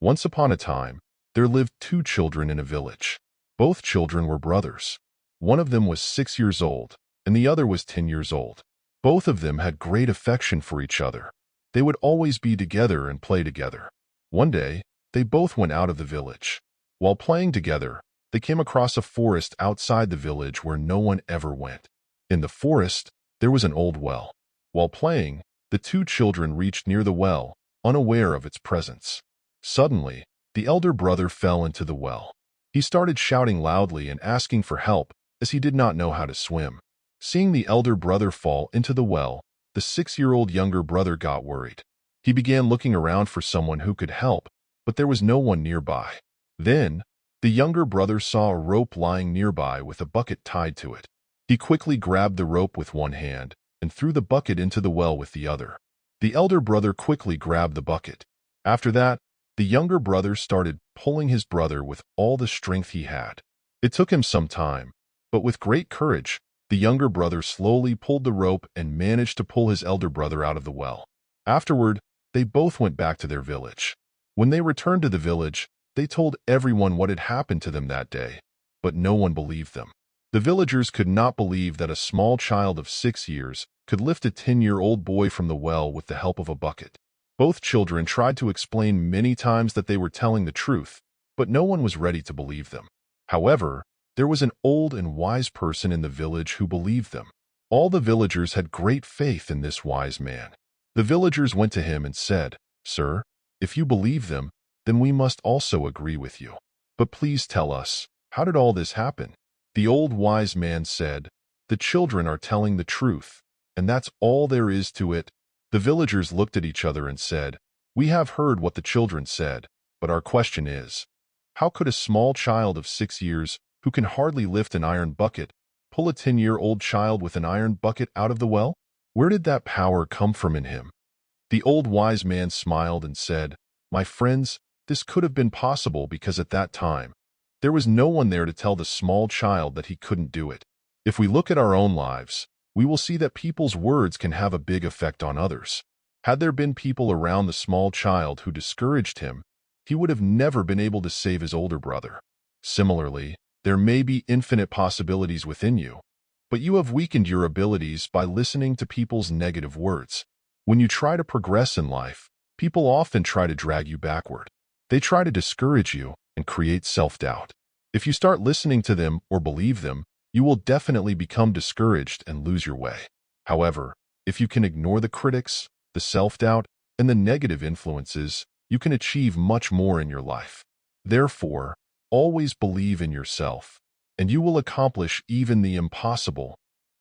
Once upon a time, there lived two children in a village. Both children were brothers. One of them was 6 years old, and the other was 10 years old. Both of them had great affection for each other. They would always be together and play together. One day, they both went out of the village. While playing together, they came across a forest outside the village where no one ever went. In the forest, there was an old well. While playing, the two children reached near the well, unaware of its presence. Suddenly, the elder brother fell into the well. He started shouting loudly and asking for help, as he did not know how to swim. Seeing the elder brother fall into the well, the 6-year-old younger brother got worried. He began looking around for someone who could help, but there was no one nearby. Then, the younger brother saw a rope lying nearby with a bucket tied to it. He quickly grabbed the rope with one hand and threw the bucket into the well with the other. The elder brother quickly grabbed the bucket. After that, the younger brother started pulling his brother with all the strength he had. It took him some time, but with great courage, the younger brother slowly pulled the rope and managed to pull his elder brother out of the well. Afterward, they both went back to their village. When they returned to the village, they told everyone what had happened to them that day, but no one believed them. The villagers could not believe that a small child of 6 years could lift a 10-year-old boy from the well with the help of a bucket. Both children tried to explain many times that they were telling the truth, but no one was ready to believe them. However, there was an old and wise person in the village who believed them. All the villagers had great faith in this wise man. The villagers went to him and said, "Sir, if you believe them, then we must also agree with you. But please tell us, how did all this happen?" The old wise man said, "The children are telling the truth, and that's all there is to it." The villagers looked at each other and said, "We have heard what the children said, but our question is, how could a small child of 6 years, who can hardly lift an iron bucket, pull a 10-year-old child with an iron bucket out of the well? Where did that power come from in him?" The old wise man smiled and said, "My friends, this could have been possible because at that time, there was no one there to tell the small child that he couldn't do it. If we look at our own lives, we will see that people's words can have a big effect on others. Had there been people around the small child who discouraged him, he would have never been able to save his older brother. Similarly, there may be infinite possibilities within you, but you have weakened your abilities by listening to people's negative words. When you try to progress in life, people often try to drag you backward. They try to discourage you and create self-doubt. If you start listening to them or believe them, you will definitely become discouraged and lose your way. However, if you can ignore the critics, the self-doubt, and the negative influences, you can achieve much more in your life. Therefore, always believe in yourself, and you will accomplish even the impossible